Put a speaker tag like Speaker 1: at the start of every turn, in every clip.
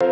Speaker 1: Good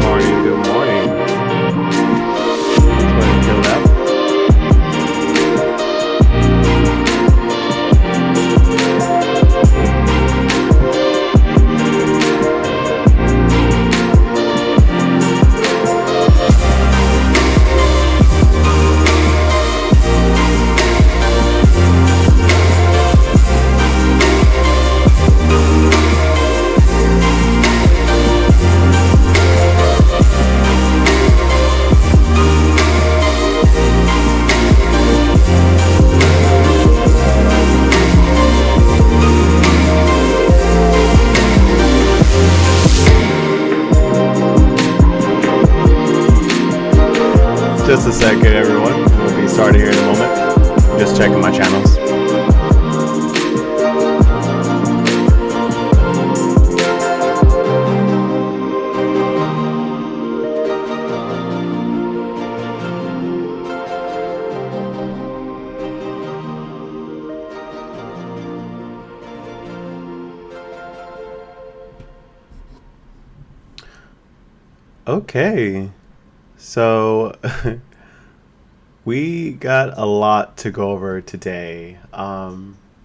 Speaker 1: morning, good morning. Let's go ahead and kill that. Just a second, everyone. We'll be starting here in a moment. Just checking my channels. Okay. So we got a lot to go over today.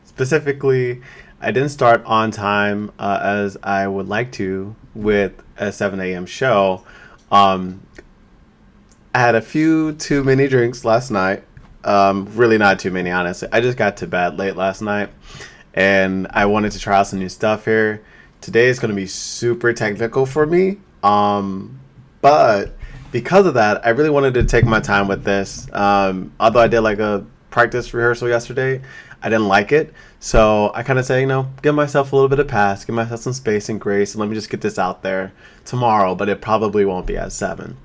Speaker 1: Specifically, I didn't start on time as I would like to with a 7 a.m. show. I had a few too many drinks last night. Really not too many, honestly. I just got to bed late last night and I wanted to try out some new stuff here. Today is going to be super technical for me. But because of that, I really wanted to take my time with this. Although I did like a practice rehearsal yesterday, I didn't like it. So I kind of say, give myself a little bit of pass, give myself some space and grace, and let me just get this out there tomorrow, but it probably won't be at 7.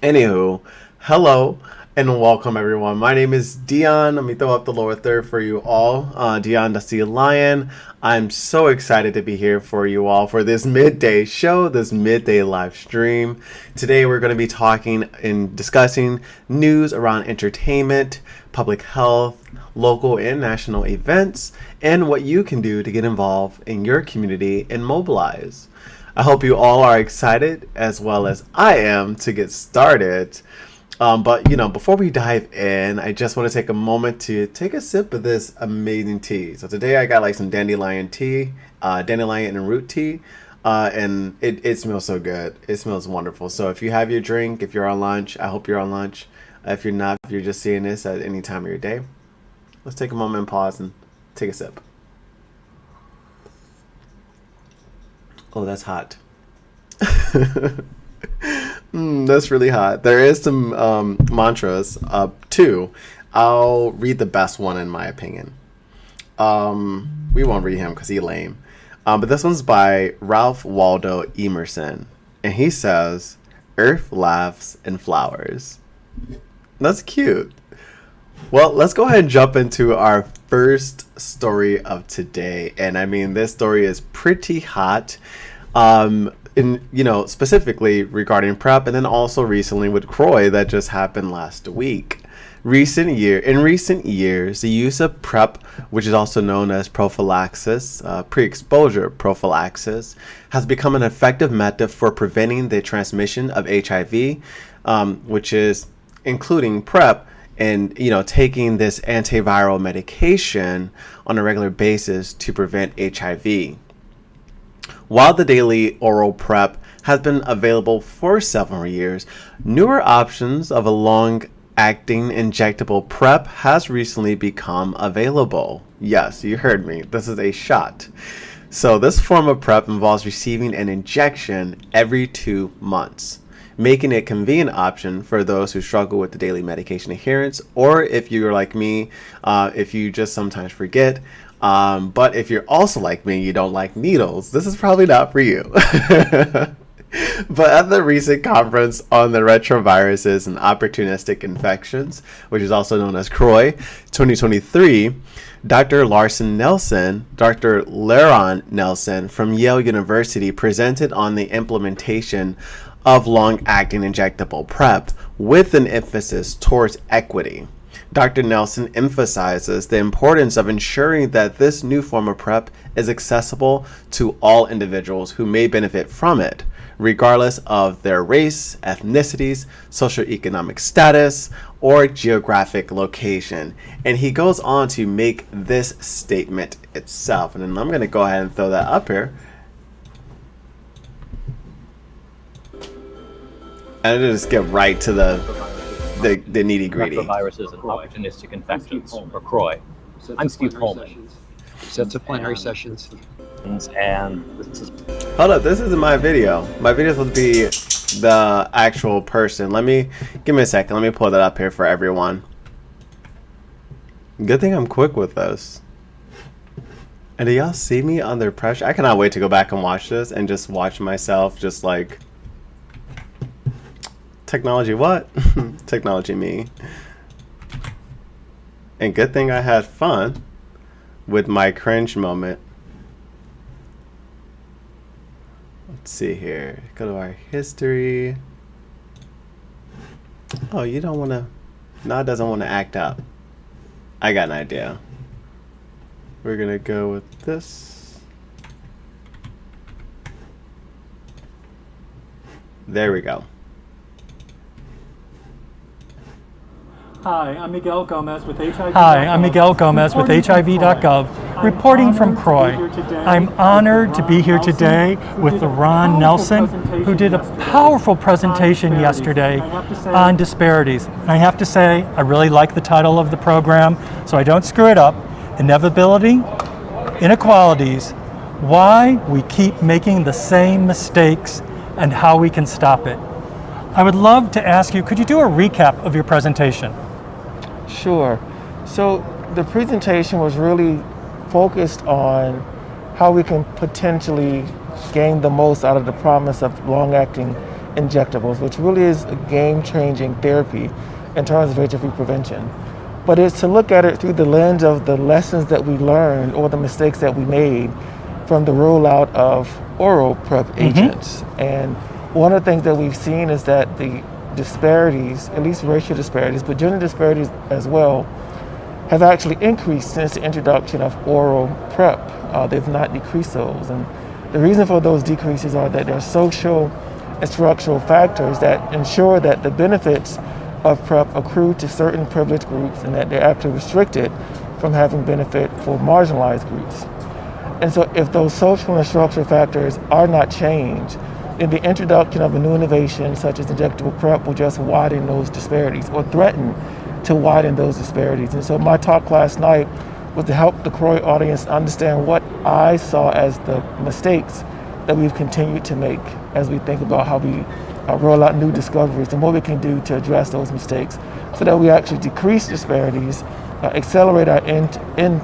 Speaker 1: Anywho, hello and welcome everyone. My name is Dion. Let me throw up the lower third for you all. Dion the Sea Lion. I'm so excited to be here for you all for this midday show, this midday live stream. Today we're going to be talking and discussing news around entertainment, public health, local and national events, and what you can do to get involved in your community and mobilize. I hope you all are excited as well as I am to get started. But before we dive in, I just want to take a moment to take a sip of this amazing tea. So today I got like some dandelion tea, dandelion and root tea, and it smells so good. It smells wonderful. So if you have your drink, if you're on lunch, I hope you're on lunch. If you're not, if you're just seeing this at any time of your day, let's take a moment and pause and take a sip. Oh, that's hot. That's really hot. There is some mantras too. I'll read the best one in my opinion. We won't read him because he's lame. But this one's by Ralph Waldo Emerson. And he says, "Earth laughs and flowers." That's cute. Well, let's go ahead and jump into our first story of today. And I mean, this story is pretty hot. Specifically regarding PrEP, and then also recently with Croy that just happened last week. In recent years, the use of PrEP, which is also known as prophylaxis, pre-exposure prophylaxis, has become an effective method for preventing the transmission of HIV, which is including PrEP, and taking this antiviral medication on a regular basis to prevent HIV. While the daily oral PrEP has been available for several years, newer options of a long-acting injectable PrEP has recently become available. Yes, you heard me. This is a shot. So this form of PrEP involves receiving an injection every 2 months, making it a convenient option for those who struggle with the daily medication adherence, or if you're like me, if you just sometimes forget. But if you're also like me, you don't like needles, this is probably not for you. But at the recent conference on the retroviruses and opportunistic infections, which is also known as CROI 2023, Dr. Laron Nelson from Yale University presented on the implementation of long-acting injectable PrEP with an emphasis towards equity. Dr. Nelson emphasizes the importance of ensuring that this new form of PrEP is accessible to all individuals who may benefit from it, regardless of their race, ethnicities, socioeconomic status, or geographic location. And he goes on to make this statement itself. And then I'm going to go ahead and throw that up here. And I'll just get right to the nitty gritty.
Speaker 2: Retroviruses and opportunistic infections, or CROI. I'm Steve Coleman.
Speaker 3: Sets of plenary sessions.
Speaker 2: And this is...
Speaker 1: Hold up, this isn't my video. My video is supposed to be the actual person. Give me a second. Let me pull that up here for everyone. Good thing I'm quick with this. And do y'all see me under pressure? I cannot wait to go back and watch this and just watch myself just like... Technology what? Technology me. And good thing I had fun with my cringe moment. Let's see here. Go to our history. Oh, you don't want to... No, it doesn't want to act up. I got an idea. We're going to go with this. There we go.
Speaker 4: Hi, I'm Miguel Gomez with HIV.
Speaker 5: Hi, I'm Miguel Gomez with HIV.gov, reporting from CROI. I'm honored to be here today with Laron Nelson, who did a powerful presentation yesterday on disparities. And I have to say, I really like the title of the program, so I don't screw it up. Inevitability, inequalities, why we keep making the same mistakes, and how we can stop it. I would love to ask you, could you do a recap of your presentation?
Speaker 6: Sure. So the presentation was really focused on how we can potentially gain the most out of the promise of long-acting injectables, which really is a game-changing therapy in terms of HIV prevention. But it's to look at it through the lens of the lessons that we learned or the mistakes that we made from the rollout of oral PrEP agents. And one of the things that we've seen is that the disparities, at least racial disparities, but gender disparities as well, have actually increased since the introduction of oral PrEP. They've not decreased those. And the reason for those decreases are that there are social and structural factors that ensure that the benefits of PrEP accrue to certain privileged groups and that they're actually restricted from having benefit for marginalized groups. And so if those social and structural factors are not changed, then the introduction of a new innovation such as injectable PrEP will just widen those disparities or threaten to widen those disparities. And so my talk last night was to help the CROI audience understand what I saw as the mistakes that we've continued to make as we think about how we roll out new discoveries and what we can do to address those mistakes so that we actually decrease disparities, accelerate our end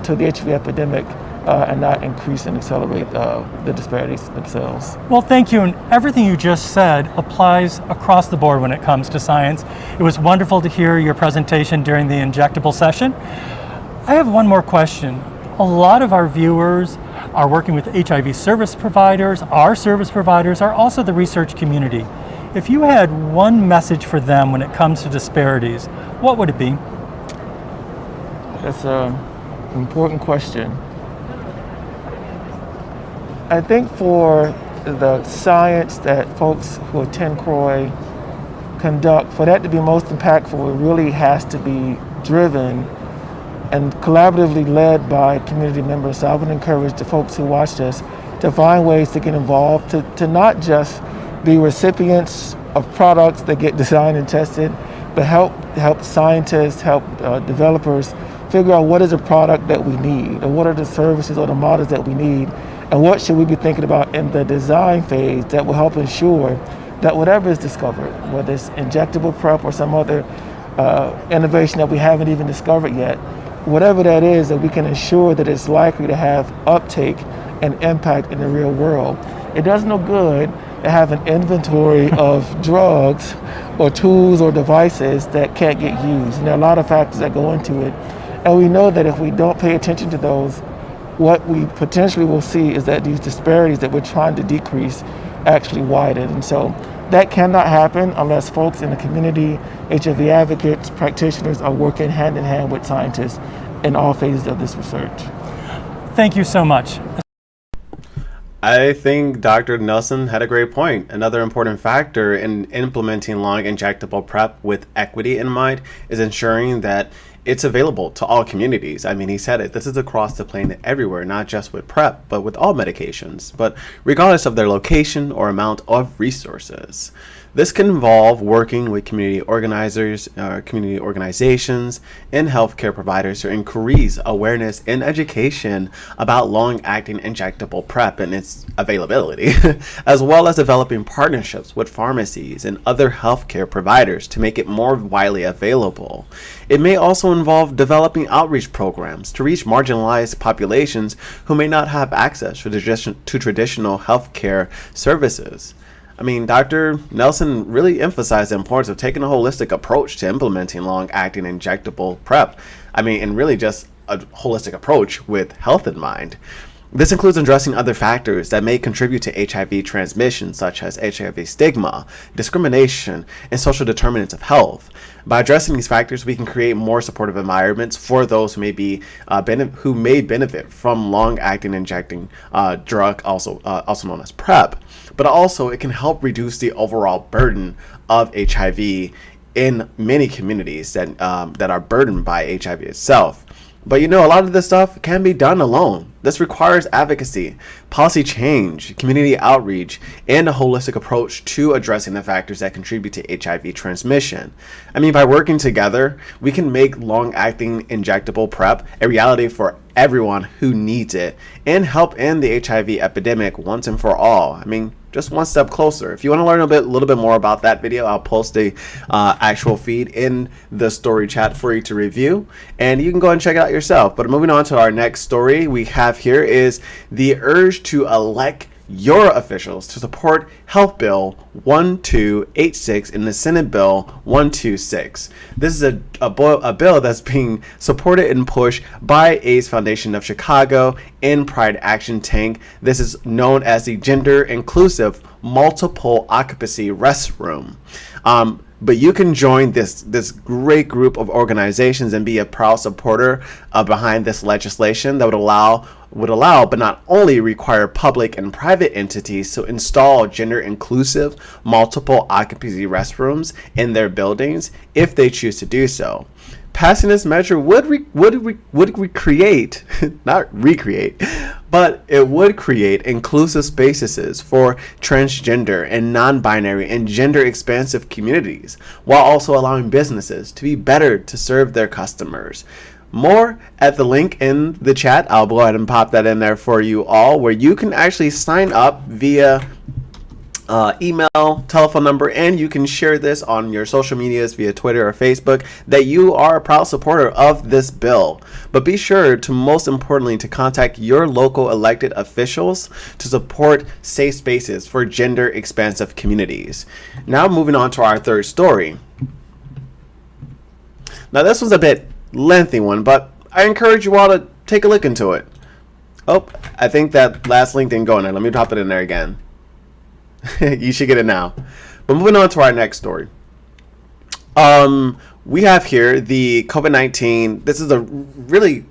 Speaker 6: to the HIV epidemic, and not increase and accelerate the disparities themselves.
Speaker 5: Well, thank you. And everything you just said applies across the board when it comes to science. It was wonderful to hear your presentation during the injectable session. I have one more question. A lot of our viewers are working with HIV service providers. Our service providers are also the research community. If you had one message for them when it comes to disparities, what would it be?
Speaker 6: That's an important question. I think for the science that folks who attend CROI conduct, for that to be most impactful, it really has to be driven and collaboratively led by community members. So I would encourage the folks who watch this to find ways to get involved, to not just be recipients of products that get designed and tested, but help scientists, help developers figure out what is a product that we need, or what are the services or the models that we need, and what should we be thinking about in the design phase that will help ensure that whatever is discovered, whether it's injectable PrEP or some other innovation that we haven't even discovered yet, whatever that is, that we can ensure that it's likely to have uptake and impact in the real world. It does no good to have an inventory of drugs or tools or devices that can't get used. And there are a lot of factors that go into it. And we know that if we don't pay attention to those, what we potentially will see is that these disparities that we're trying to decrease actually widen. And so that cannot happen unless folks in the community, HIV advocates, practitioners are working hand in hand with scientists in all phases of this research.
Speaker 5: Thank you so much.
Speaker 1: I think Dr. Nelson had a great point. Another important factor in implementing long injectable PrEP with equity in mind is ensuring that it's available to all communities. I mean, he said it. This is across the plane everywhere, not just with PrEP, but with all medications, but regardless of their location or amount of resources. This can involve working with community organizers, community organizations, and healthcare providers to increase awareness and education about long-acting injectable PrEP and its availability, as well as developing partnerships with pharmacies and other healthcare providers to make it more widely available. It may also involve developing outreach programs to reach marginalized populations who may not have access to traditional healthcare services. I mean, Dr. Nelson really emphasized the importance of taking a holistic approach to implementing long-acting injectable PrEP. I mean, and really just a holistic approach with health in mind. This includes addressing other factors that may contribute to HIV transmission, such as HIV stigma, discrimination, and social determinants of health. By addressing these factors, we can create more supportive environments for those who may benefit from long-acting injecting drug, also known as PrEP. But also, it can help reduce the overall burden of HIV in many communities that are burdened by HIV itself. But a lot of this stuff can be done alone. This requires advocacy, policy change, community outreach, and a holistic approach to addressing the factors that contribute to HIV transmission. I mean, by working together, we can make long-acting injectable PrEP a reality for everyone who needs it and help end the HIV epidemic once and for all. I mean, just one step closer. If you want to learn a little bit more about that video, I'll post the actual feed in the story chat for you to review, and you can go and check it out yourself. But moving on to our next story we have here is the urge to elect your officials to support Health Bill 1286 in the Senate Bill 126. This is a bill that's being supported and pushed by AIDS Foundation of Chicago and Pride Action Tank. This is known as the Gender Inclusive Multiple Occupancy Restroom. But you can join this great group of organizations and be a proud supporter behind this legislation that would allow, but not only require public and private entities to install gender-inclusive multiple occupancy restrooms in their buildings if they choose to do so. Passing this measure would create, not recreate, but it would create inclusive spaces for transgender and non-binary and gender-expansive communities, while also allowing businesses to be better to serve their customers. More at the link in the chat. I'll go ahead and pop that in there for you all, where you can actually sign up via email, telephone number, and you can share this on your social medias via Twitter or Facebook that you are a proud supporter of this bill. But be sure to, most importantly, to contact your local elected officials to support safe spaces for gender expansive communities. Now moving on to our third story. Now this was a bit lengthy one, but I encourage you all to take a look into it. Oh, I think that last link didn't go in there. Let me drop it in there again. You should get it now. But moving on to our next story. We have here the COVID-19. This is a really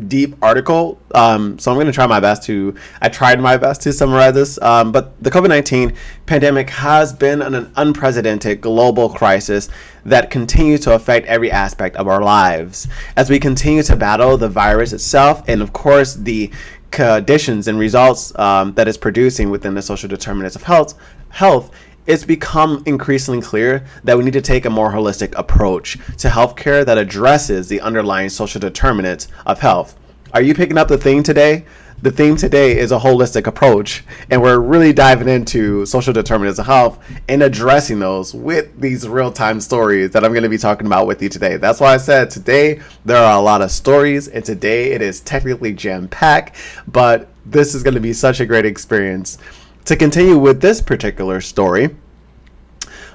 Speaker 1: deep article. So I'm going to try my best to, I tried my best to summarize this. But the COVID-19 pandemic has been an unprecedented global crisis that continues to affect every aspect of our lives. As we continue to battle the virus itself, and of course the conditions and results that it's producing within the social determinants of health, it's become increasingly clear that we need to take a more holistic approach to healthcare that addresses the underlying social determinants of health. Are you picking up the theme today? The theme today is a holistic approach, and we're really diving into social determinants of health and addressing those with these real-time stories that I'm going to be talking about with you today. That's why I said today there are a lot of stories, and today it is technically jam-packed, but this is going to be such a great experience. To continue with this particular story,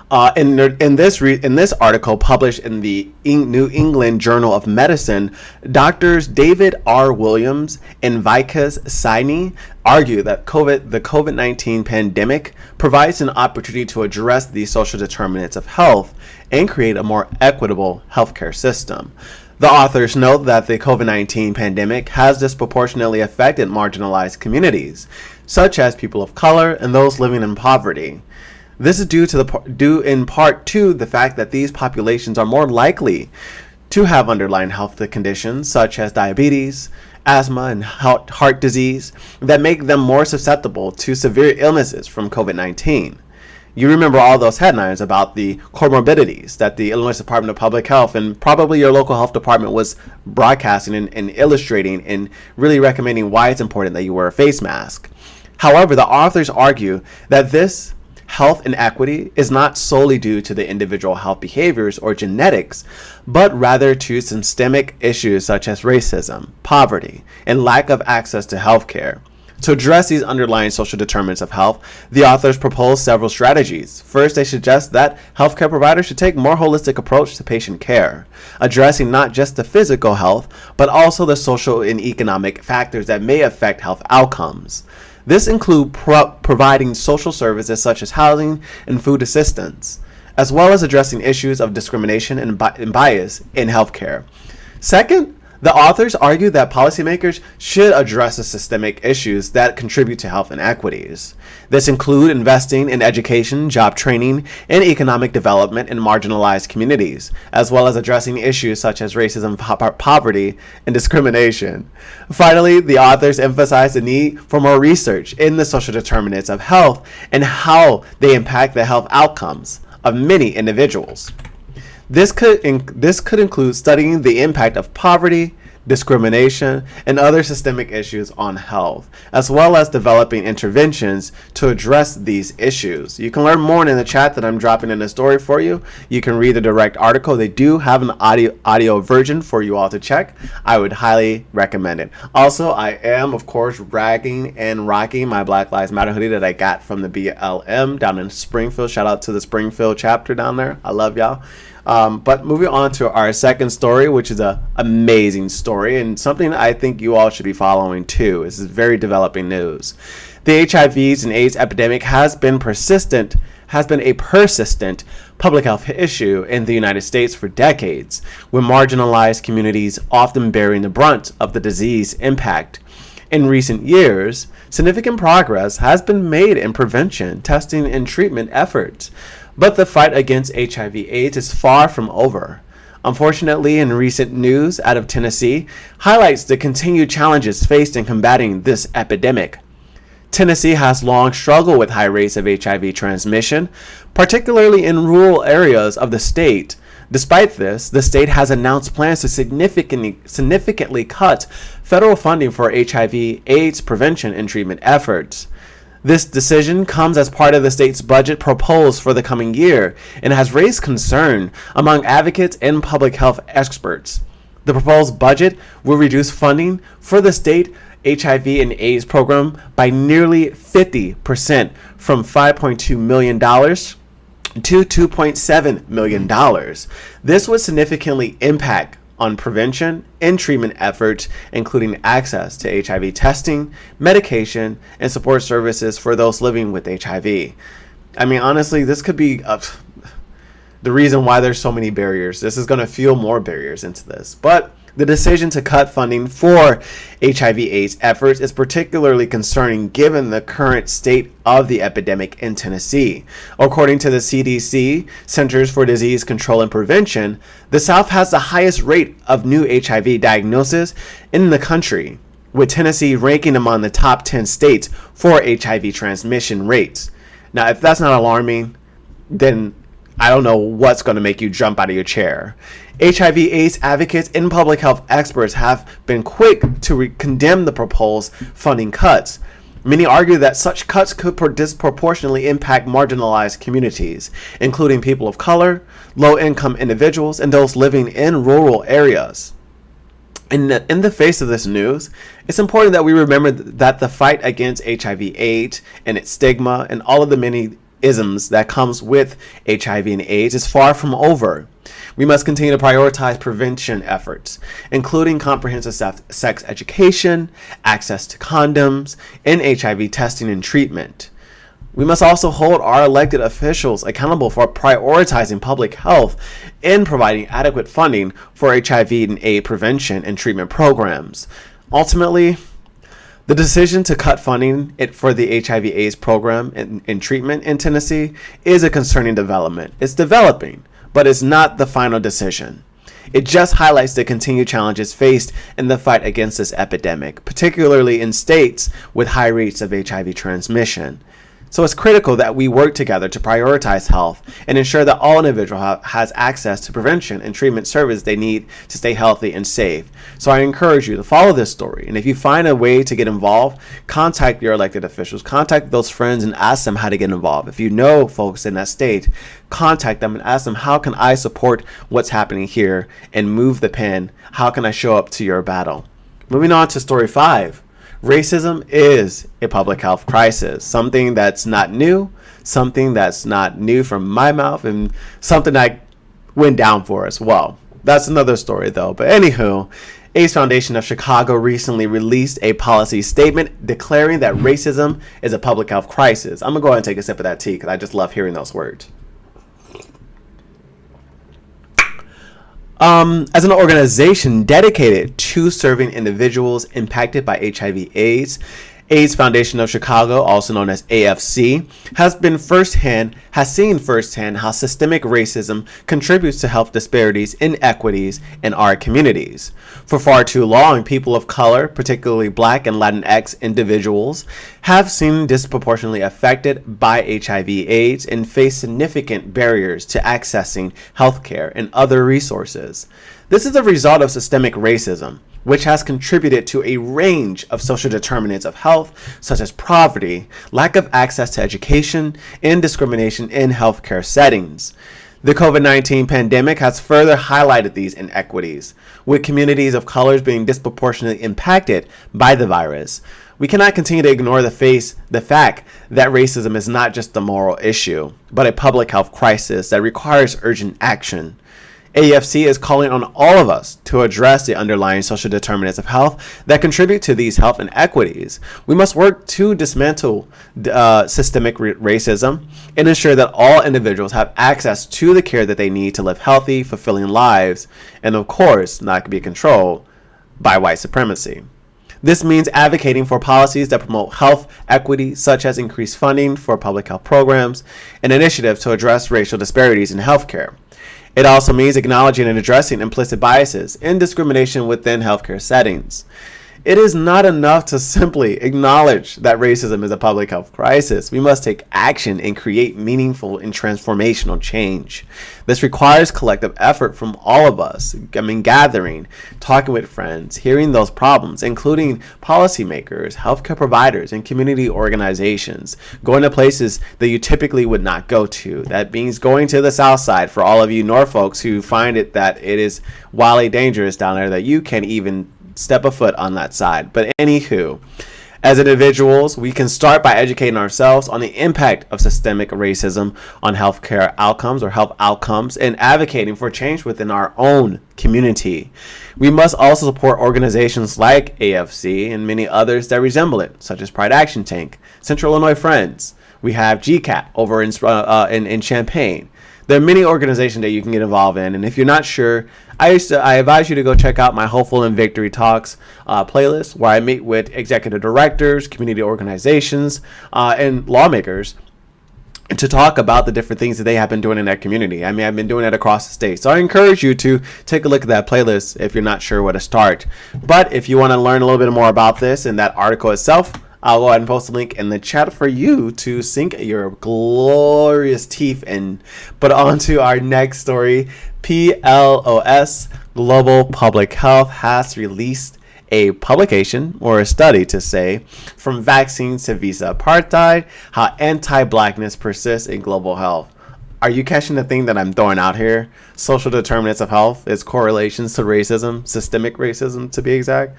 Speaker 1: in this article published in the New England Journal of Medicine, Doctors David R. Williams and Vikas Saini argue that the COVID-19 pandemic provides an opportunity to address the social determinants of health and create a more equitable healthcare system. The authors note that the COVID-19 pandemic has disproportionately affected marginalized communities, such as people of color and those living in poverty. This is due in part to the fact that these populations are more likely to have underlying health conditions such as diabetes, asthma, and heart disease that make them more susceptible to severe illnesses from COVID-19. You remember all those headlines about the comorbidities that the Illinois Department of Public Health and probably your local health department was broadcasting and illustrating and really recommending why it's important that you wear a face mask. However, the authors argue that this health inequity is not solely due to the individual health behaviors or genetics, but rather to systemic issues such as racism, poverty, and lack of access to healthcare. To address these underlying social determinants of health, the authors propose several strategies. First, they suggest that healthcare providers should take a more holistic approach to patient care, addressing not just the physical health, but also the social and economic factors that may affect health outcomes. This includes providing social services such as housing and food assistance, as well as addressing issues of discrimination and bias in healthcare. Second, the authors argue that policymakers should address the systemic issues that contribute to health inequities. This include investing in education, job training, and economic development in marginalized communities, as well as addressing issues such as racism, poverty, and discrimination. Finally, the authors emphasize the need for more research in the social determinants of health and how they impact the health outcomes of many individuals. This could include studying the impact of poverty, discrimination, and other systemic issues on health, as well as developing interventions to address these issues. You can learn more in the chat that I'm dropping in the story for you. You can read the direct article. They do have an audio version for you all to check. I would highly recommend it. Also, I am, of course, ragging and rocking my Black Lives Matter hoodie that I got from the BLM down in Springfield. Shout out to the Springfield chapter down there. I love y'all. But moving on to our second story, which is an amazing story and something I think you all should be following too. This is very developing news. The HIVs and AIDS epidemic has been a persistent public health issue in the United States for decades, with marginalized communities often bearing the brunt of the disease impact. In recent years, significant progress has been made in prevention, testing, and treatment efforts. But the fight against HIV/AIDS is far from over. Unfortunately, in recent news out of Tennessee highlights the continued challenges faced in combating this epidemic. Tennessee has long struggled with high rates of HIV transmission, particularly in rural areas of the state. Despite this, the state has announced plans to significantly cut federal funding for HIV/AIDS prevention and treatment efforts. This decision comes as part of the state's budget proposed for the coming year and has raised concern among advocates and public health experts. The proposed budget will reduce funding for the state HIV and AIDS program by nearly 50%, from $5.2 million to $2.7 million. This would significantly impact on prevention and treatment efforts, including access to HIV testing, medication, and support services for those living with HIV. I mean, honestly, this could be the reason why there's so many barriers. This is going to fuel more barriers into this. But the decision to cut funding for HIV/AIDS efforts is particularly concerning given the current state of the epidemic in Tennessee. According to the CDC, Centers for Disease Control and Prevention, the South has the highest rate of new HIV diagnosis in the country, with Tennessee ranking among the top 10 states for HIV transmission rates. Now, if that's not alarming, then I don't know what's going to make you jump out of your chair. HIV/AIDS advocates and public health experts have been quick to condemn the proposed funding cuts. Many argue that such cuts could disproportionately impact marginalized communities, including people of color, low-income individuals, and those living in rural areas. In the face of this news, it's important that we remember that the fight against HIV/AIDS and its stigma and all of the many isms that comes with HIV and AIDS is far from over. We must continue to prioritize prevention efforts, including comprehensive sex education, access to condoms, and HIV testing and treatment. We must also hold our elected officials accountable for prioritizing public health and providing adequate funding for HIV and AIDS prevention and treatment programs. Ultimately, the decision to cut funding for the HIV/AIDS program and treatment in Tennessee is a concerning development. It's developing, but it's not the final decision. It just highlights the continued challenges faced in the fight against this epidemic, particularly in states with high rates of HIV transmission. So it's critical that we work together to prioritize health and ensure that all individuals has access to prevention and treatment service they need to stay healthy and safe. So I encourage you to follow this story. And if you find a way to get involved, contact your elected officials, contact those friends and ask them how to get involved. If you know folks in that state, contact them and ask them, how can I support what's happening here and move the pen? How can I show up to your battle? Moving on to story 5. Racism is a public health crisis, something that's not new from my mouth, and something that went down for as well. That's another story though. But anywho, AIDS Foundation of Chicago recently released a policy statement declaring that racism is a public health crisis. I'm gonna go ahead and take a sip of that tea because I just love hearing those words. As an organization dedicated to serving individuals impacted by HIV/AIDS, AIDS Foundation of Chicago, also known as AFC, has seen firsthand how systemic racism contributes to health disparities and inequities in our communities. For far too long, people of color, particularly Black and Latinx individuals, have seen disproportionately affected by HIV/AIDS and face significant barriers to accessing healthcare and other resources. This is a result of systemic racism, which has contributed to a range of social determinants of health, such as poverty, lack of access to education, and discrimination in healthcare settings. The COVID-19 pandemic has further highlighted these inequities, with communities of colors being disproportionately impacted by the virus. We cannot continue to ignore the fact that racism is not just a moral issue, but a public health crisis that requires urgent action. AFC is calling on all of us to address the underlying social determinants of health that contribute to these health inequities. We must work to dismantle systemic racism and ensure that all individuals have access to the care that they need to live healthy, fulfilling lives, and of course, not be controlled by white supremacy. This means advocating for policies that promote health equity, such as increased funding for public health programs and initiatives to address racial disparities in healthcare. It also means acknowledging and addressing implicit biases and discrimination within healthcare settings. It is not enough to simply acknowledge that racism is a public health crisis. We must take action and create meaningful and transformational change. This requires collective effort from all of us. Gathering, talking with friends, hearing those problems, including policymakers, healthcare providers, and community organizations. Going to places that you typically would not go to. That means going to the South Side for all of you Norfolks who find it that it is wildly dangerous down there that you can't even step a foot on that side. But anywho, as individuals, we can start by educating ourselves on the impact of systemic racism on healthcare outcomes or health outcomes and advocating for change within our own community. We must also support organizations like AFC and many others that resemble it, such as Pride Action Tank, Central Illinois Friends. We have GCAT over in Champaign. There are many organizations that you can get involved in, and if you're not sure, I advise you to go check out my Hopeful and Victory Talks playlist, where I meet with executive directors, community organizations, and lawmakers to talk about the different things that they have been doing in that community. I mean, I've been doing it across the state. So I encourage you to take a look at that playlist if you're not sure where to start. But if you want to learn a little bit more about this and that article itself, I'll go ahead and post a link in the chat for you to sink your glorious teeth in. But on to our next story. PLOS, Global Public Health, has released a publication or a study to say from vaccines to visa apartheid, how anti-blackness persists in global health. Are you catching the thing that I'm throwing out here? Social determinants of health, its correlations to racism, systemic racism to be exact.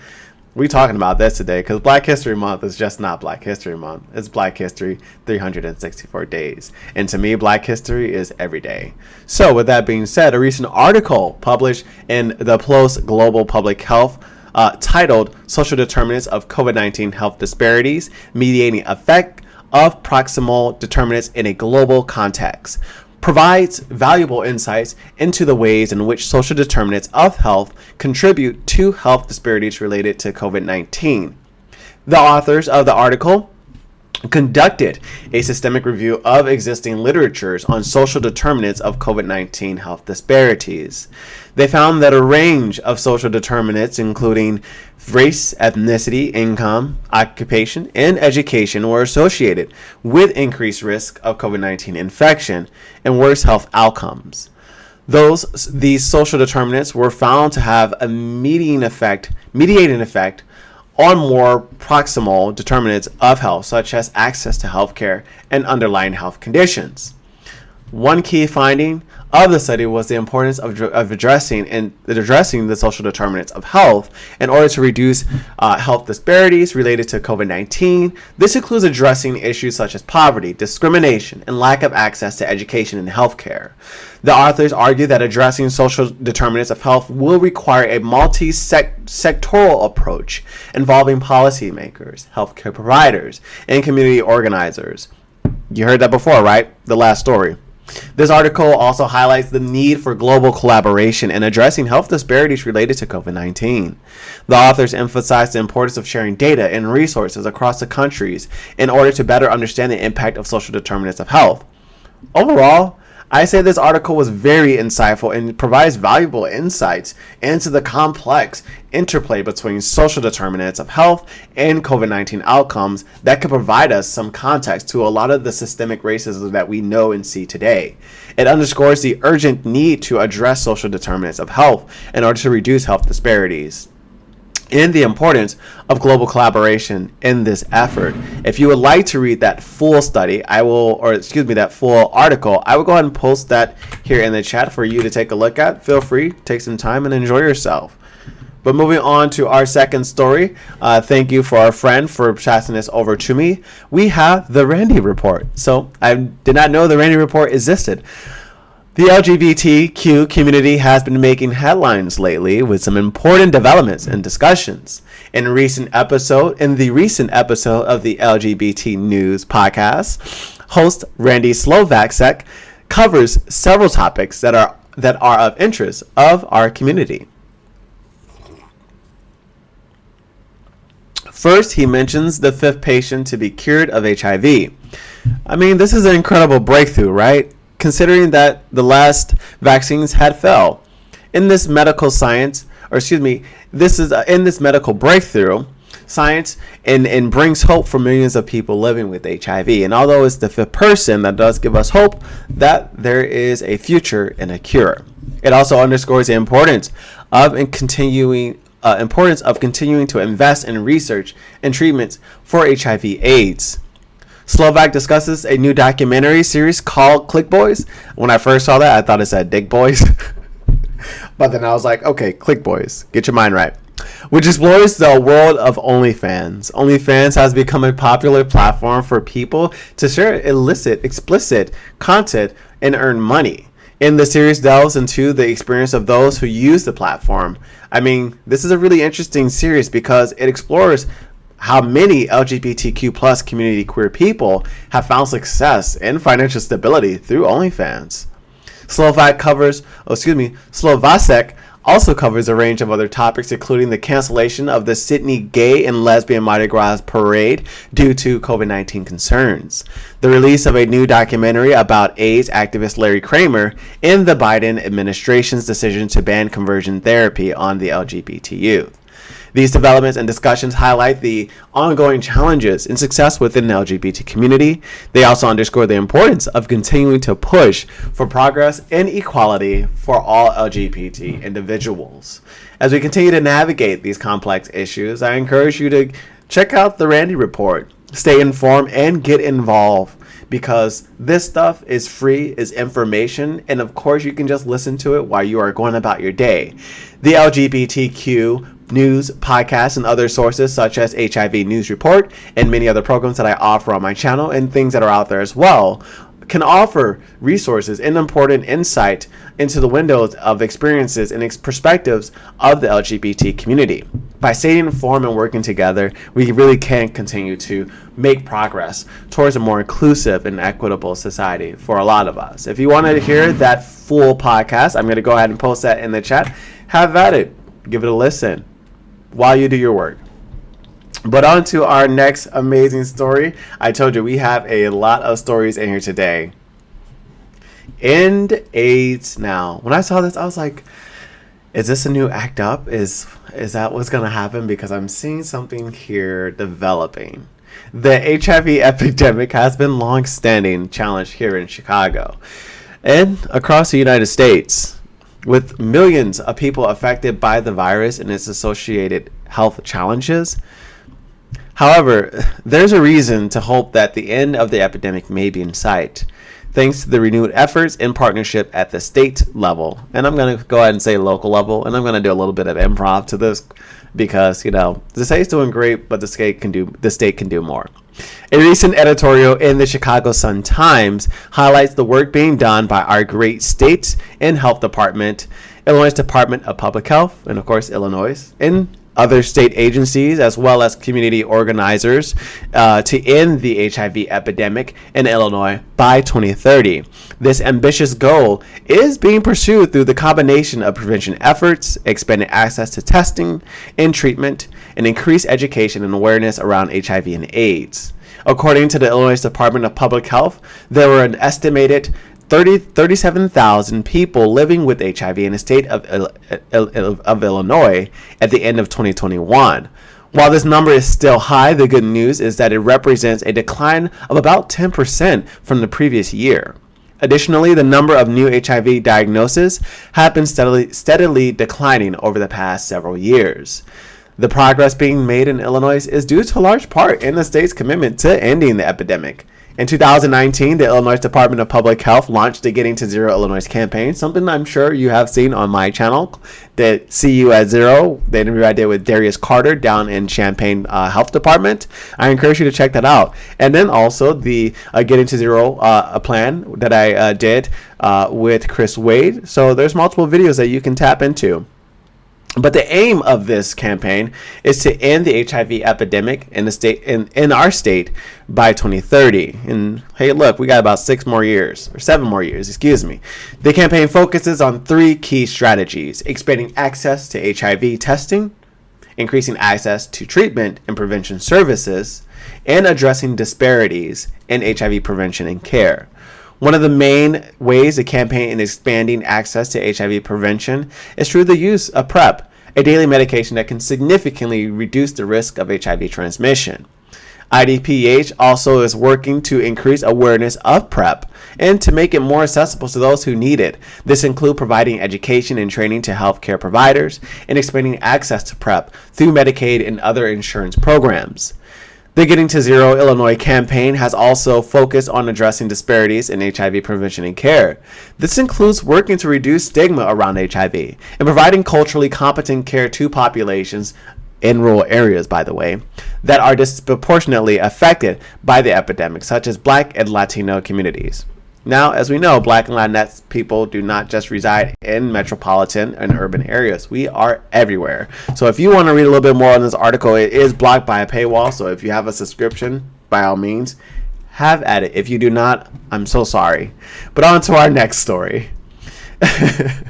Speaker 1: We're talking about this today because Black History Month is just not Black History Month. It's Black History 364 days. And to me, Black History is every day. So with that being said, a recent article published in the PLOS Global Public Health titled Social Determinants of COVID-19 Health Disparities, Mediating Effect of Proximal Determinants in a Global Context, provides valuable insights into the ways in which social determinants of health contribute to health disparities related to COVID-19. The authors of the article conducted a systemic review of existing literatures on social determinants of COVID-19 health disparities. They found that a range of social determinants, including race, ethnicity, income, occupation, and education, were associated with increased risk of COVID-19 infection and worse health outcomes. These social determinants were found to have a mediating effect on more proximal determinants of health, such as access to healthcare and underlying health conditions. One key finding of the study was the importance of addressing the social determinants of health in order to reduce health disparities related to COVID-19. This includes addressing issues such as poverty, discrimination, and lack of access to education and healthcare. The authors argue that addressing social determinants of health will require a multi-sectoral approach involving policymakers, healthcare providers, and community organizers. You heard that before, right? The last story. This article also highlights the need for global collaboration in addressing health disparities related to COVID-19. The authors emphasize the importance of sharing data and resources across the countries in order to better understand the impact of social determinants of health. Overall, I say this article was very insightful and provides valuable insights into the complex interplay between social determinants of health and COVID-19 outcomes that could provide us some context to a lot of the systemic racism that we know and see today. It underscores the urgent need to address social determinants of health in order to reduce health disparities and the importance of global collaboration in this effort. If you would like to read that full study, that full article, I will go ahead and post that here in the chat for you to take a look at. Feel free, take some time and enjoy yourself. But moving on to our second story, thank you for our friend for passing this over to me. We have the Randy Report. So I did not know the Randy Report existed. The LGBTQ community has been making headlines lately with some important developments and discussions. In the recent episode of the LGBT News podcast, host Randy Slovaczek covers several topics that are of interest of our community. First, he mentions the 5th patient to be cured of HIV. I mean, this is an incredible breakthrough, right? Considering that the last vaccines had failed. In this medical breakthrough, science and brings hope for millions of people living with HIV. And although it's the fifth person, that does give us hope that there is a future and a cure. It also underscores the importance of continuing to invest in research and treatments for HIV/AIDS. Slovak discusses a new documentary series called Click Boys. When I first saw that, I thought it said Dick Boys. But then I was like, okay, Click Boys, get your mind right. Which explores the world of OnlyFans. OnlyFans has become a popular platform for people to share explicit content and earn money. And the series delves into the experience of those who use the platform. I mean, this is a really interesting series because it explores how many LGBTQ plus community queer people have found success and financial stability through OnlyFans. Slovacek also covers a range of other topics, including the cancellation of the Sydney Gay and Lesbian Mardi Gras parade due to COVID-19 concerns, the release of a new documentary about AIDS activist Larry Kramer, and the Biden administration's decision to ban conversion therapy on the LGBT youth. These developments and discussions highlight the ongoing challenges and success within the LGBT community. They also underscore the importance of continuing to push for progress and equality for all LGBT individuals. As we continue to navigate these complex issues, I encourage you to check out the Randy Report, stay informed, and get involved, because this stuff is free, is information, and of course you can just listen to it while you are going about your day. The LGBTQ news, podcasts, and other sources such as HIV News Report and many other programs that I offer on my channel and things that are out there as well can offer resources and important insight into the windows of experiences and perspectives of the LGBT community. By staying informed and working together, we really can continue to make progress towards a more inclusive and equitable society for a lot of us. If you want to hear that full podcast, I'm going to go ahead and post that in the chat. Have at it. Give it a listen while you do your work. But on to our next amazing story. I told you we have a lot of stories in here today. End AIDS now. When I saw this, I was like, is this a new act up? Is that what's going to happen? Because I'm seeing something here developing. The HIV epidemic has been long-standing challenge here in Chicago and across the United States, with millions of people affected by the virus and its associated health challenges. However, there's a reason to hope that the end of the epidemic may be in sight, thanks to the renewed efforts and partnership at the state level. And I'm going to go ahead and say local level, and I'm going to do a little bit of improv to this because, the state's doing great, but the state can do more. A recent editorial in the Chicago Sun-Times highlights the work being done by our great state and health department, Illinois Department of Public Health, and of course Illinois, and other state agencies as well as community organizers to end the HIV epidemic in Illinois by 2030. This ambitious goal is being pursued through the combination of prevention efforts, expanded access to testing and treatment, and increased education and awareness around HIV and AIDS. According to the Illinois Department of Public Health, there were an estimated 37,000 people living with HIV in the state of Illinois at the end of 2021. While this number is still high, the good news is that it represents a decline of about 10% from the previous year. Additionally, the number of new HIV diagnoses have been steadily declining over the past several years. The progress being made in Illinois is due to a large part in the state's commitment to ending the epidemic. In 2019, the Illinois Department of Public Health launched the Getting to Zero Illinois campaign, something I'm sure you have seen on my channel, the See You at Zero, the interview I did with Darius Carter down in Champaign Health Department. I encourage you to check that out. And then also the Getting to Zero plan that I did with Chris Wade. So there's multiple videos that you can tap into. But the aim of this campaign is to end the HIV epidemic in the state, in our state, by 2030. And hey, look, we got about 7 more years. The campaign focuses on 3 key strategies: expanding access to HIV testing, increasing access to treatment and prevention services, and addressing disparities in HIV prevention and care. One of the main ways the campaign is expanding access to HIV prevention is through the use of PrEP, a daily medication that can significantly reduce the risk of HIV transmission. IDPH also is working to increase awareness of PrEP and to make it more accessible to those who need it. This includes providing education and training to healthcare providers and expanding access to PrEP through Medicaid and other insurance programs. The Getting to Zero Illinois campaign has also focused on addressing disparities in HIV prevention and care. This includes working to reduce stigma around HIV and providing culturally competent care to populations in rural areas, by the way, that are disproportionately affected by the epidemic, such as Black and Latino communities. Now, as we know, Black and Latinx people do not just reside in metropolitan and urban areas. We are everywhere. So if you want to read a little bit more on this article, it is blocked by a paywall. So if you have a subscription, by all means, have at it. If you do not, I'm so sorry. But on to our next story. I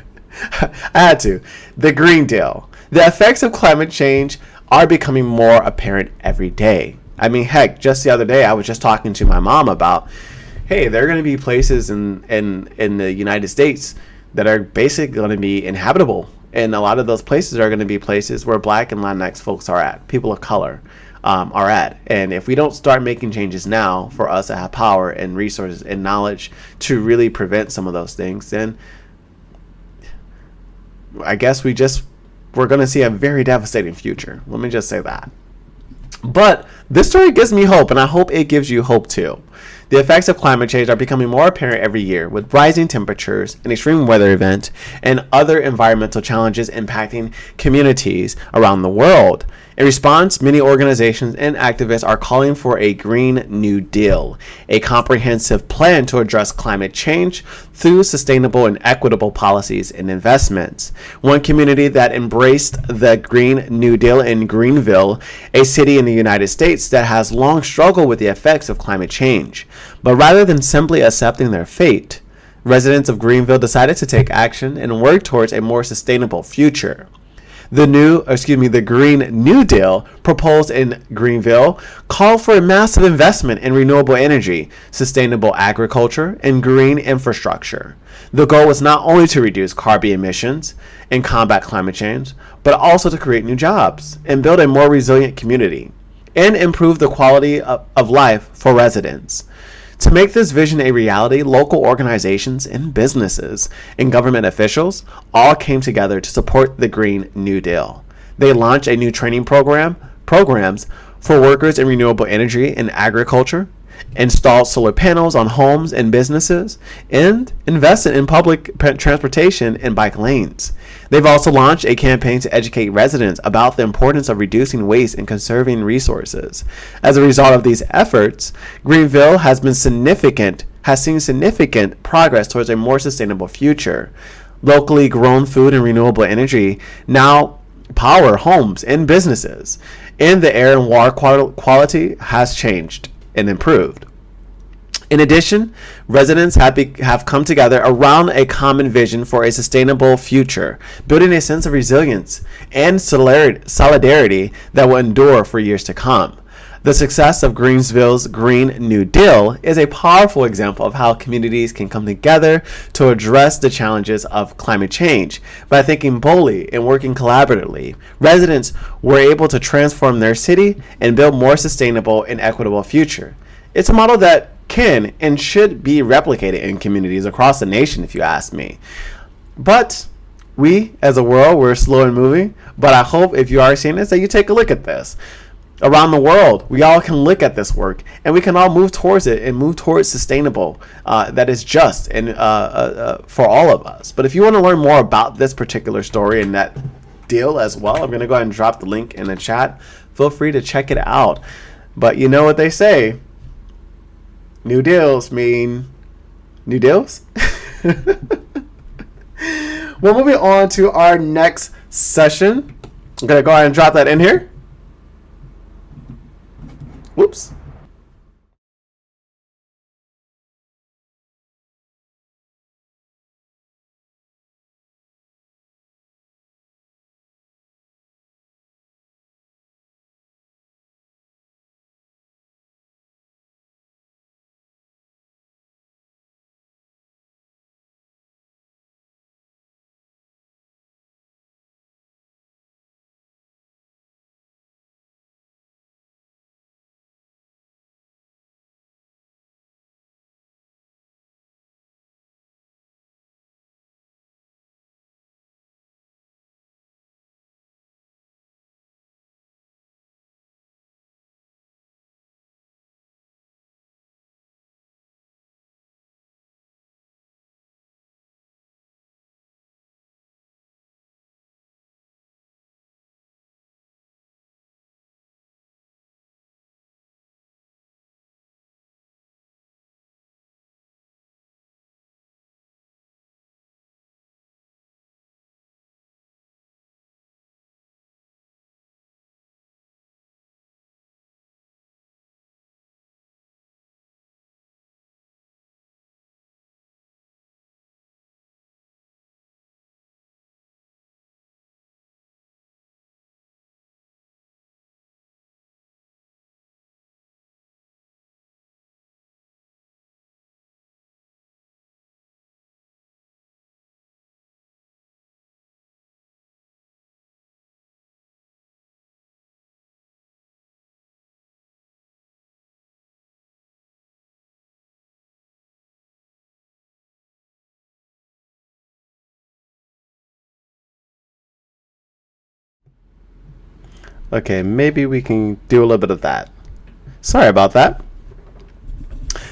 Speaker 1: had to. The Green Deal. The effects of climate change are becoming more apparent every day. I mean, heck, just the other day, I was just talking to my mom about, hey, there are going to be places in the United States that are basically going to be inhabitable. And a lot of those places are going to be places where Black and Latinx folks are at, people of color are at. And if we don't start making changes now for us to have power and resources and knowledge to really prevent some of those things, then I guess we're going to see a very devastating future. Let me just say that. But this story gives me hope, and I hope it gives you hope too. The effects of climate change are becoming more apparent every year, with rising temperatures, an extreme weather event, and other environmental challenges impacting communities around the world. In response, many organizations and activists are calling for a Green New Deal, a comprehensive plan to address climate change through sustainable and equitable policies and investments. One community that embraced the Green New Deal in Greenville, a city in the United States that has long struggled with the effects of climate change. But rather than simply accepting their fate, residents of Greenville decided to take action and work towards a more sustainable future. The Green New Deal proposed in Greenville called for a massive investment in renewable energy, sustainable agriculture, and green infrastructure. The goal was not only to reduce carbon emissions and combat climate change, but also to create new jobs and build a more resilient community and improve the quality of life for residents. To make this vision a reality, local organizations and businesses and government officials all came together to support the Green New Deal. They launched a new training programs for workers in renewable energy and agriculture, installed solar panels on homes and businesses, and invested in public transportation and bike lanes. They've also launched a campaign to educate residents about the importance of reducing waste and conserving resources. As a result of these efforts, Greenville has seen significant progress towards a more sustainable future. Locally grown food and renewable energy now power homes and businesses, and the air and water quality has changed and improved. In addition, residents have come together around a common vision for a sustainable future, building a sense of resilience and solidarity that will endure for years to come. The success of Greenville's Green New Deal is a powerful example of how communities can come together to address the challenges of climate change. By thinking boldly and working collaboratively, residents were able to transform their city and build more sustainable and equitable future. It's a model that can and should be replicated in communities across the nation, if you ask me. But we, as a world, we're slow in moving. But I hope if you are seeing this, that you take a look at this. Around the world, we all can look at this work, and we can all move towards it and move towards sustainable, that is just and for all of us. But if you want to learn more about this particular story and that deal as well, I'm going to go ahead and drop the link in the chat. Feel free to check it out. But you know what they say. New deals mean new deals. Well, moving on to our next session. I'm going to go ahead and drop that in here. Whoops. Okay, maybe we can do a little bit of that. Sorry about that.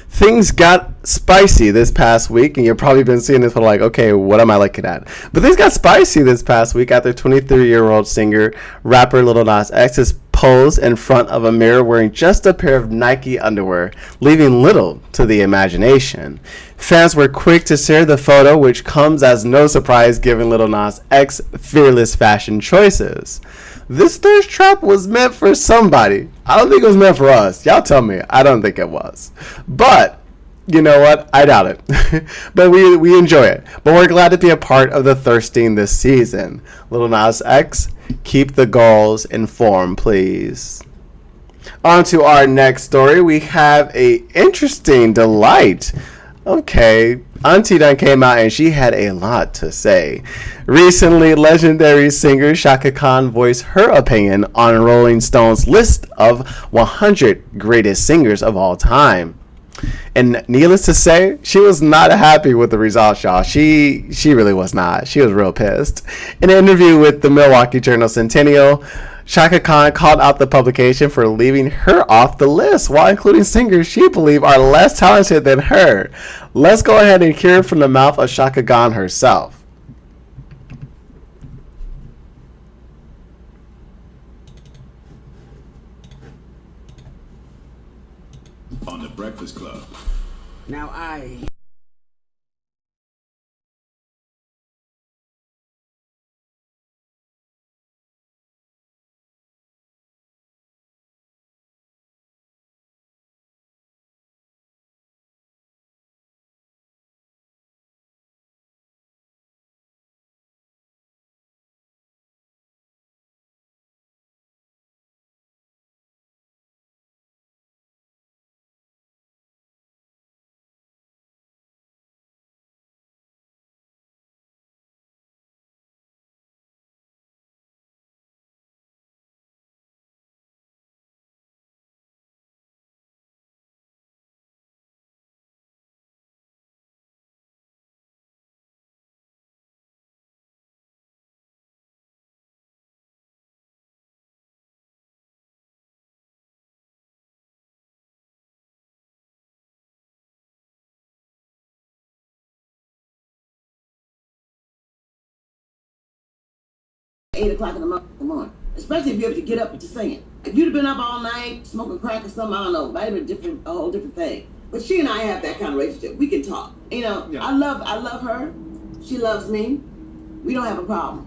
Speaker 1: Things got spicy this past week, and you've probably been seeing this for like, okay, what am I looking at? But things got spicy this past week after 23-year-old singer, rapper Lil Nas X's posed in front of a mirror wearing just a pair of Nike underwear, leaving little to the imagination. Fans were quick to share the photo, which comes as no surprise given Lil Nas X's fearless fashion choices. This thirst trap was meant for somebody. I don't think it was meant for us. Y'all tell me. I don't think it was. But, you know what? I doubt it. But we enjoy it. But we're glad to be a part of the thirsting this season. Lil Nas X, keep the girls informed, please. On to our next story. We have a interesting delight. Okay, Auntie Dun came out and she had a lot to say. Recently, legendary singer Chaka Khan voiced her opinion on Rolling Stone's list of 100 greatest singers of all time. And needless to say, she was not happy with the results, y'all. She really was not. She was real pissed. In an interview with the Milwaukee Journal Centennial, Chaka Khan called out the publication for leaving her off the list while including singers she believes are less talented than her. Let's go ahead and hear from the mouth of Chaka Khan herself.
Speaker 4: On the Breakfast Club.
Speaker 7: Now I
Speaker 8: Eight o'clock in the morning, especially if you have to get up to sing it. If you'd have been up all night smoking crack or something, I don't know, might have been a whole different thing. But she and I have that kind of relationship. We can talk. You know, yeah. I love her. She loves me. We don't have a problem.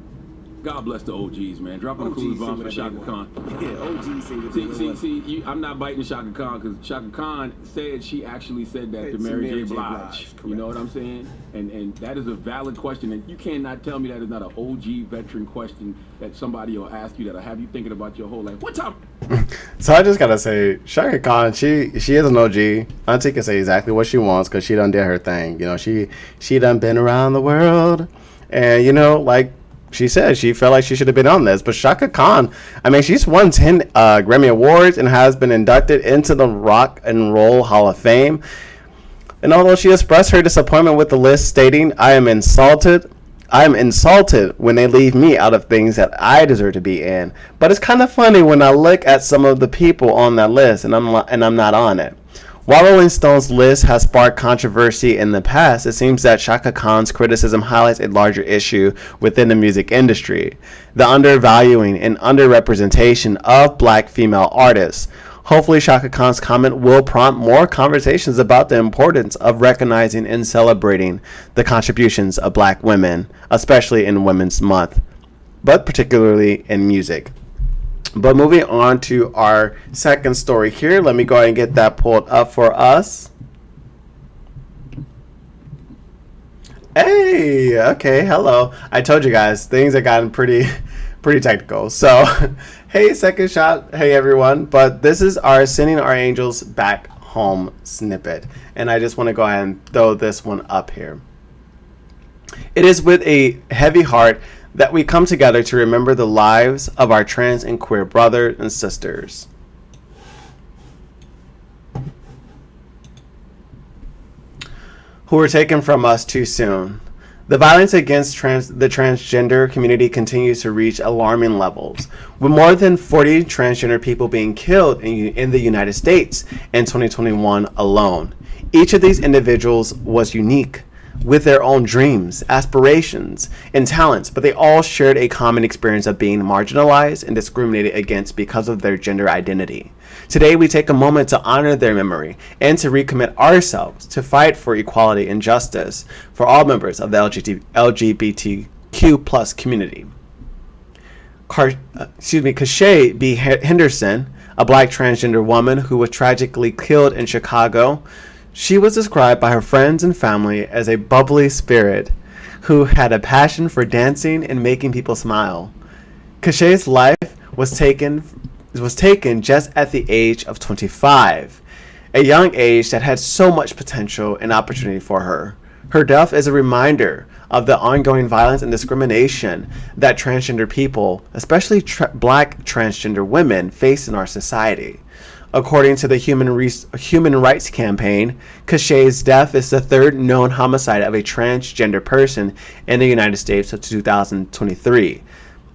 Speaker 4: God bless the OGs, man. Dropping a cool bomb for Chaka Khan.
Speaker 8: Yeah, OGs.
Speaker 4: See, I'm not biting Chaka Khan because Chaka Khan said she actually said that to Mary J. Blige. You know what I'm saying? And that is a valid question. And you cannot tell me that is not an OG veteran question that somebody will ask you that'll have you thinking about your whole life. What time?
Speaker 1: So I just gotta say, Chaka Khan, she is an OG. Auntie can say exactly what she wants because she done did her thing. You know, she done been around the world, and you know, like she said, she felt like she should have been on this. But Chaka Khan, I mean, she's won 10 Grammy Awards and has been inducted into the Rock and Roll Hall of Fame. And although she expressed her disappointment with the list, stating, I am insulted when they leave me out of things that I deserve to be in. But it's kind of funny when I look at some of the people on that list and I'm not on it. While Rolling Stone's list has sparked controversy in the past, it seems that Chaka Khan's criticism highlights a larger issue within the music industry: the undervaluing and underrepresentation of black female artists. Hopefully, Chaka Khan's comment will prompt more conversations about the importance of recognizing and celebrating the contributions of black women, especially in Women's Month, but particularly in music. But moving on to our second story here, let me go ahead and get that pulled up for us. Hey, okay, hello. I told you guys, things have gotten pretty technical. So, hey, second shot, hey everyone. But this is our Sending Our Angels Back Home snippet. And I just want to go ahead and throw this one up here. It is with a heavy heart that we come together to remember the lives of our trans and queer brothers and sisters. Who were taken from us too soon. The violence against the transgender community continues to reach alarming levels, with more than 40 transgender people being killed in the United States in 2021 alone. Each of these individuals was unique, with their own dreams, aspirations, and talents, but they all shared a common experience of being marginalized and discriminated against because of their gender identity. Today, we take a moment to honor their memory and to recommit ourselves to fight for equality and justice for all members of the LGBTQ plus community. Kashay B. Henderson, a black transgender woman who was tragically killed in Chicago, she was described by her friends and family as a bubbly spirit who had a passion for dancing and making people smile. Kashay's life was taken just at the age of 25, a young age that had so much potential and opportunity for her. Her death is a reminder of the ongoing violence and discrimination that transgender people, especially black transgender women, face in our society. According to the Human Rights Campaign, Kashay's death is the third known homicide of a transgender person in the United States of 2023.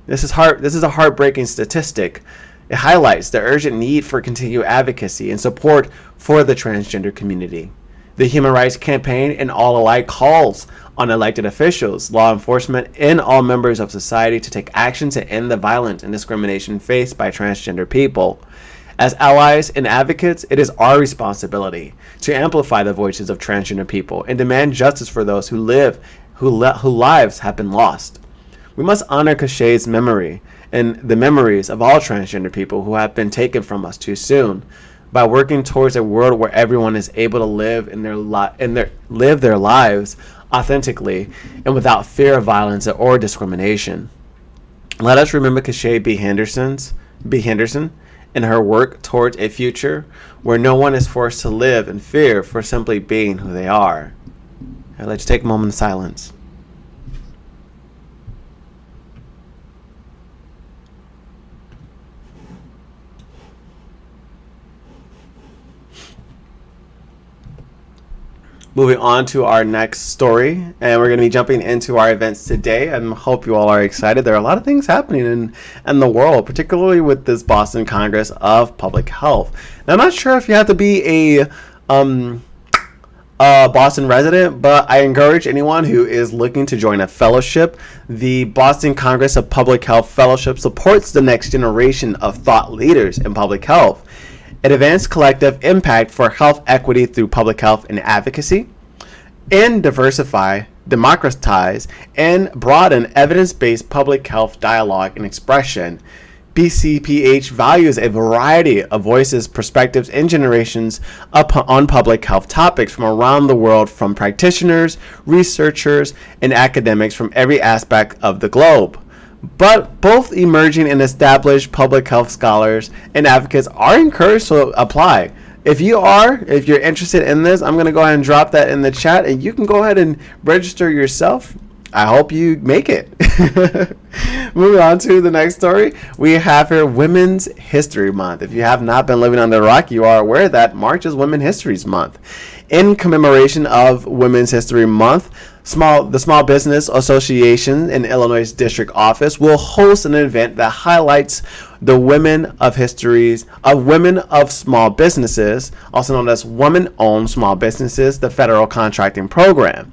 Speaker 1: This is a heartbreaking statistic. It highlights the urgent need for continued advocacy and support for the transgender community. The Human Rights Campaign and All Alike calls on elected officials, law enforcement, and all members of society to take action to end the violence and discrimination faced by transgender people. As allies and advocates, it is our responsibility to amplify the voices of transgender people and demand justice for those whose lives have been lost. We must honor Kashay's memory and the memories of all transgender people who have been taken from us too soon by working towards a world where everyone is able to live live their lives authentically and without fear of violence or discrimination. Let us remember Kashay B. Henderson in her work towards a future where no one is forced to live in fear for simply being who they are. Right, let's take a moment of silence. Moving on to our next story, and we're going to be jumping into our events today. I hope you all are excited. There are a lot of things happening in the world, particularly with this Boston Congress of Public Health. Now, I'm not sure if you have to be a Boston resident, but I encourage anyone who is looking to join a fellowship. The Boston Congress of Public Health Fellowship supports the next generation of thought leaders in public health. It advances collective impact for health equity through public health and advocacy, and democratize, and broaden evidence-based public health dialogue and expression. BCPH values a variety of voices, perspectives, and generations on public health topics from around the world, from practitioners, researchers, and academics from every aspect of the globe. But both emerging and established public health scholars and advocates are encouraged to apply. If you're interested in this, I'm going to go ahead and drop that in the chat, and you can go ahead and register yourself. I hope you make it. Moving on to the next story, we have here Women's History Month. If you have not been living under a rock, you are aware that March is Women's History Month. In commemoration of Women's History Month, the Small Business Association in Illinois District Office will host an event that highlights the women of small businesses, also known as women-owned small businesses, the federal contracting program,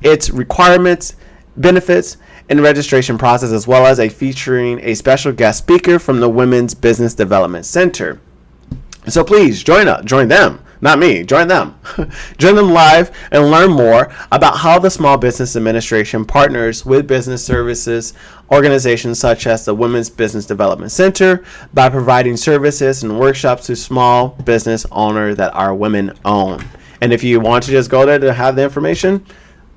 Speaker 1: its requirements, benefits, and registration process, as well as featuring a special guest speaker from the Women's Business Development Center. So please join them. Not me, join them. Join them live and learn more about how the Small Business Administration partners with business services organizations such as the Women's Business Development Center by providing services and workshops to small business owners that are women-owned. And if you want to just go there to have the information,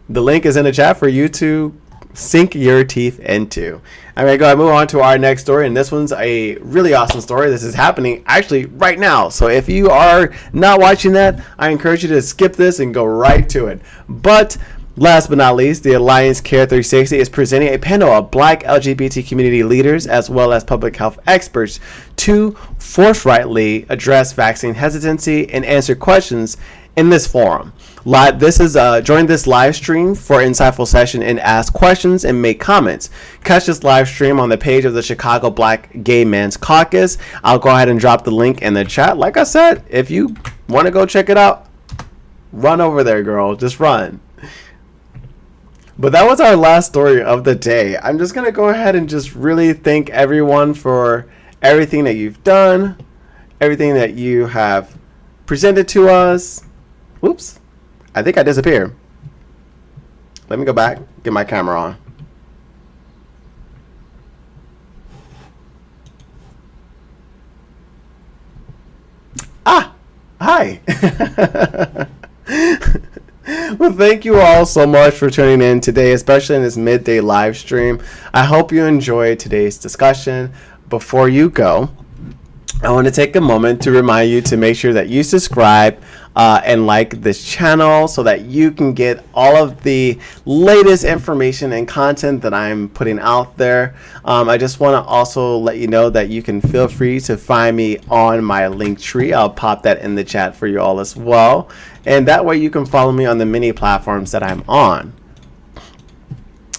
Speaker 1: the link is in the chat for you to sink your teeth into. I'm going to go ahead and move on to our next story, and this one's a really awesome story. This is happening actually right now. So if you are not watching that, I encourage you to skip this and go right to it. But last but not least, the Alliance Care 360 is presenting a panel of Black LGBT community leaders as well as public health experts to forthrightly address vaccine hesitancy and answer questions in this forum. This is join this live stream for insightful session and ask questions and make comments. Catch this live stream on the page of the Chicago Black Gay Men's Caucus. I'll go ahead and drop the link in the chat. Like I said, if you want to go check it out, run over there, girl. Just run. But that was our last story of the day. I'm just going to go ahead and just really thank everyone for everything that you've done, everything that you have presented to us. Whoops. I think I disappeared. Let me go back, get my camera on. Ah, hi. Well, thank you all so much for tuning in today, especially in this midday live stream. I hope you enjoyed today's discussion. Before you go, I want to take a moment to remind you to make sure that you subscribe and like this channel so that you can get all of the latest information and content that I'm putting out there. I just want to also let you know that you can feel free to find me on my link tree. I'll pop that in the chat for you all as well. And that way you can follow me on the many platforms that I'm on.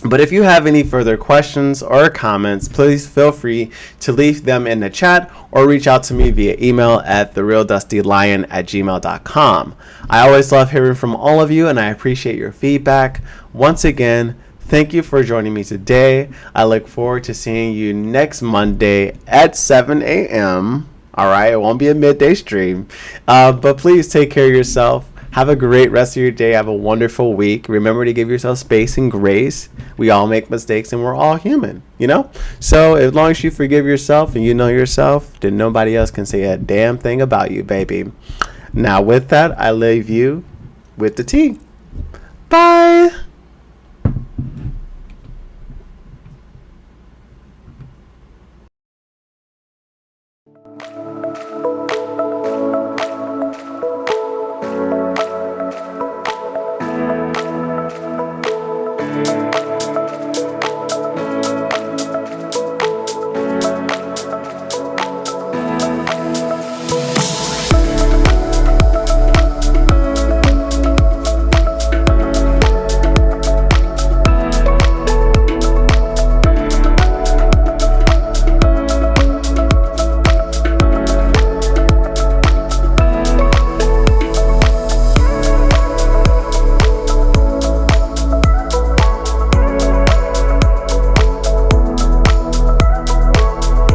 Speaker 1: But if you have any further questions or comments, please feel free to leave them in the chat or reach out to me via email at therealdustylion@gmail.com. I always love hearing from all of you and I appreciate your feedback. Once again, thank you for joining me today. I look forward to seeing you next Monday at 7 a.m. All right, it won't be a midday stream. But please take care of yourself. Have a great rest of your day. Have a wonderful week. Remember to give yourself space and grace. We all make mistakes and we're all human, you know? So as long as you forgive yourself and you know yourself, then nobody else can say a damn thing about you, baby. Now with that, I leave you with the tea. Bye.